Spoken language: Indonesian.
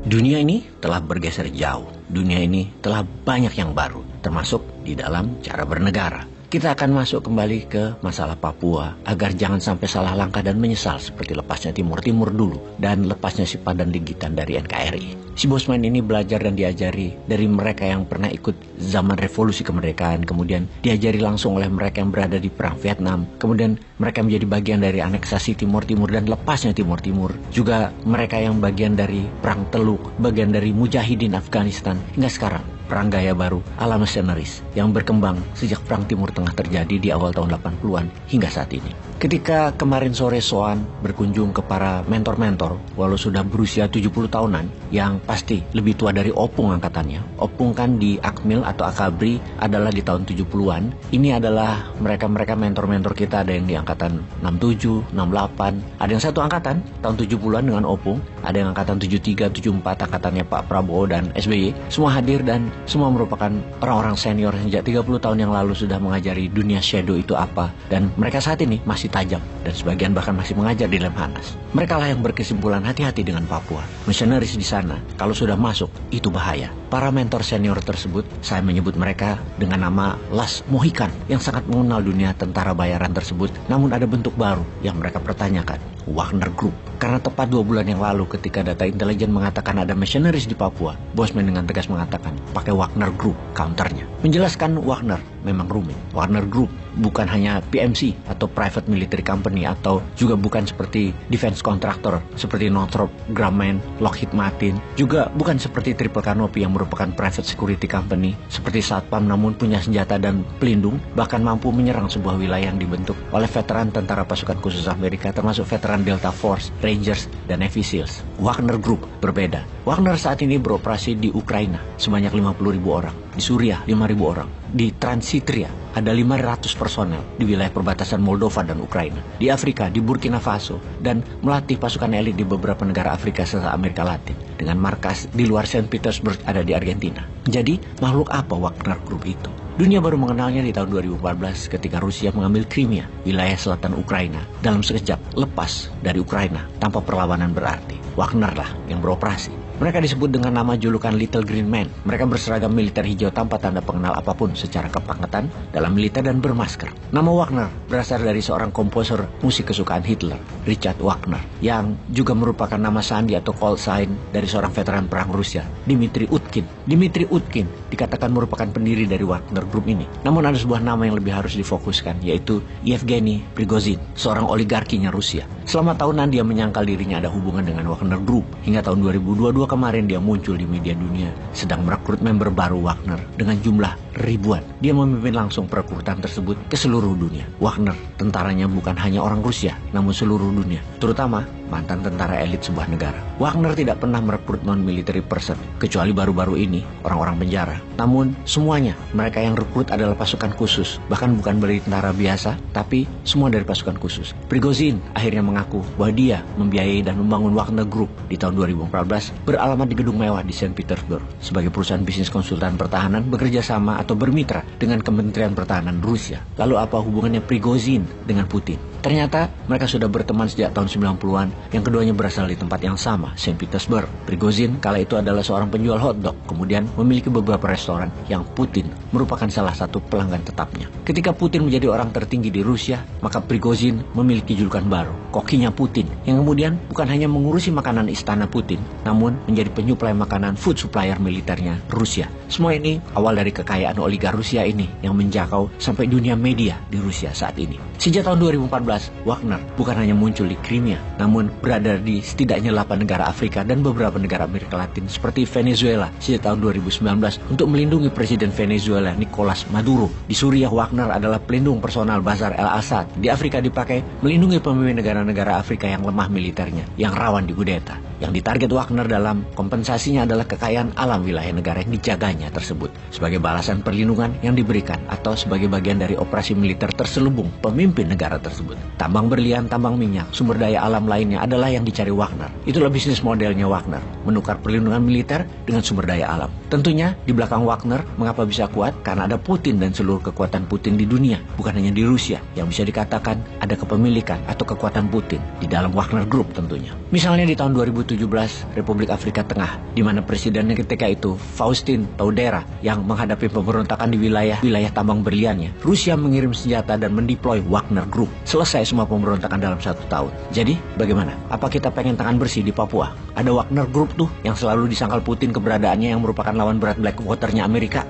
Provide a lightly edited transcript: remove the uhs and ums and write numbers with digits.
Dunia ini telah bergeser jauh. Dunia ini telah banyak yang baru, termasuk di dalam cara bernegara. Kita akan masuk kembali ke masalah Papua agar jangan sampai salah langkah dan menyesal seperti lepasnya Timur Timur dulu dan lepasnya si Padan Ligitan dari NKRI. Si Bosman ini belajar dan diajari dari mereka yang pernah ikut zaman revolusi kemerdekaan, kemudian diajari langsung oleh mereka yang berada di perang Vietnam, kemudian mereka menjadi bagian dari aneksasi Timur Timur dan lepasnya Timur Timur, juga mereka yang bagian dari perang Teluk, bagian dari Mujahidin Afghanistan, hingga sekarang perang gaya baru ala mercenaries yang berkembang sejak perang Timur Tengah terjadi di awal tahun 80-an hingga saat ini. Ketika kemarin sore Soan berkunjung ke para mentor-mentor walau sudah berusia 70 tahunan yang pasti lebih tua dari Opung angkatannya. Opung kan di Akmil atau Akabri adalah di tahun 70-an. Ini adalah mereka-mereka mentor-mentor kita, ada yang di angkatan 67, 68, ada yang satu angkatan tahun 70-an dengan Opung, ada yang angkatan 73, 74 angkatannya Pak Prabowo dan SBY. Semua hadir dan semua merupakan orang-orang senior sejak 30 tahun yang lalu sudah mengajari dunia shadow itu apa, dan mereka saat ini masih tajam dan sebagian bahkan masih mengajar di Lemhanas. Mereka lah yang berkesimpulan hati-hati dengan Papua. Missionaries di sana kalau sudah masuk itu bahaya. Para mentor senior tersebut, saya menyebut mereka dengan nama Las Mohican yang sangat mengenal dunia tentara bayaran tersebut, namun ada bentuk baru yang mereka pertanyakan, Wagner Group. Karena tepat 2 bulan yang lalu ketika data intelijen mengatakan ada missionaries di Papua, Bosman dengan tegas mengatakan pakai Wagner Group counternya. Menjelaskan Wagner memang rumit. Wagner Group bukan hanya PMC atau Private Military Company, atau juga bukan seperti defense contractor seperti Northrop Grumman, Lockheed Martin, juga bukan seperti Triple Canopy yang merupakan private security company seperti Satpam, namun punya senjata dan pelindung, bahkan mampu menyerang sebuah wilayah yang dibentuk oleh veteran tentara pasukan khusus Amerika termasuk veteran Delta Force, Rangers, dan Navy Seals. Wagner Group berbeda. Wagner saat ini beroperasi di Ukraina sebanyak 50.000 orang, di Suriah 5.000 orang, di Transnistria ada 500 personel di wilayah perbatasan Moldova dan Ukraina, di Afrika, di Burkina Faso, dan melatih pasukan elit di beberapa negara Afrika serta Amerika Latin, dengan markas di luar Saint Petersburg ada di Argentina. Jadi, makhluk apa Wagner Group itu? Dunia baru mengenalnya di tahun 2014 ketika Rusia mengambil Crimea, wilayah selatan Ukraina, dalam sekejap lepas dari Ukraina tanpa perlawanan berarti. Wagner lah yang beroperasi. Mereka disebut dengan nama julukan Little Green Man. Mereka berseragam militer hijau tanpa tanda pengenal apapun secara kepangkatan dalam militer dan bermasker. Nama Wagner berasal dari seorang komposer musik kesukaan Hitler, Richard Wagner, yang juga merupakan nama sandi atau call sign dari seorang veteran perang Rusia, Dmitry Utkin. Dmitry Utkin dikatakan merupakan pendiri dari Wagner Group ini. Namun ada sebuah nama yang lebih harus difokuskan, yaitu Yevgeny Prigozhin, seorang oligarkinya Rusia. Selama tahunan dia menyangkal dirinya ada hubungan dengan Wagner Group, hingga tahun 2022 kemarin dia muncul di media dunia sedang merekrut member baru Wagner dengan jumlah ribuan. Dia memimpin langsung perekrutan tersebut ke seluruh dunia. Wagner tentaranya bukan hanya orang Rusia, namun seluruh dunia, terutama mantan tentara elit sebuah negara. Wagner tidak pernah merekrut non-military person, kecuali baru-baru ini orang-orang penjara. Namun semuanya mereka yang rekrut adalah pasukan khusus, bahkan bukan dari tentara biasa, tapi semua dari pasukan khusus. Prigozhin akhirnya mengaku bahwa dia membiayai dan membangun Wagner Group di tahun 2014 beralamat di gedung mewah di Saint Petersburg sebagai perusahaan bisnis konsultan pertahanan bekerja sama atau bermitra dengan Kementerian Pertahanan Rusia. Lalu apa hubungannya Prigozhin dengan Putin? Ternyata mereka sudah berteman sejak tahun 90-an yang keduanya berasal di tempat yang sama, Saint Petersburg. Prigozhin kala itu adalah seorang penjual hotdog, kemudian memiliki beberapa restoran yang Putin merupakan salah satu pelanggan tetapnya. Ketika Putin menjadi orang tertinggi di Rusia, maka Prigozhin memiliki julukan baru, kokinya Putin, yang kemudian bukan hanya mengurusi makanan istana Putin, namun menjadi penyuplai makanan food supplier militernya Rusia. Semua ini awal dari kekayaan oligar Rusia ini yang menjangkau sampai dunia media di Rusia saat ini. Sejak tahun 2014, Wagner bukan hanya muncul di Crimea, namun berada di setidaknya 8 negara Afrika dan beberapa negara Amerika Latin seperti Venezuela sejak tahun 2019 untuk melindungi Presiden Venezuela Nicolas Maduro. Di Suriah, Wagner adalah pelindung personal Bashar al-Assad. Di Afrika dipakai melindungi pemimpin negara-negara Afrika yang lemah militernya, yang rawan dikudeta. Yang ditarget Wagner dalam kompensasinya adalah kekayaan alam wilayah negara yang dijaganya tersebut, sebagai balasan perlindungan yang diberikan atau sebagai bagian dari operasi militer terselubung pemimpin negara tersebut. Tambang berlian, tambang minyak, sumber daya alam lainnya adalah yang dicari Wagner. Itulah bisnis modelnya Wagner, menukar perlindungan militer dengan sumber daya alam. Tentunya di belakang Wagner mengapa bisa kuat? Karena ada Putin dan seluruh kekuatan Putin di dunia, bukan hanya di Rusia, yang bisa dikatakan ada kepemilikan atau kekuatan Putin di dalam Wagner Group tentunya. Misalnya di tahun 2017, Republik Afrika Tengah, di mana presidennya ketika itu Faustin Touadera yang menghadapi pemberontakan di wilayah tambang berliannya. Rusia mengirim senjata dan mendeploy Wagner Group. Selesai semua pemberontakan dalam 1 tahun. Jadi bagaimana? Apa kita pengen tangan bersih di Papua? Ada Wagner Group tuh yang selalu disangkal Putin keberadaannya yang merupakan lawan berat Blackwater-nya Amerika.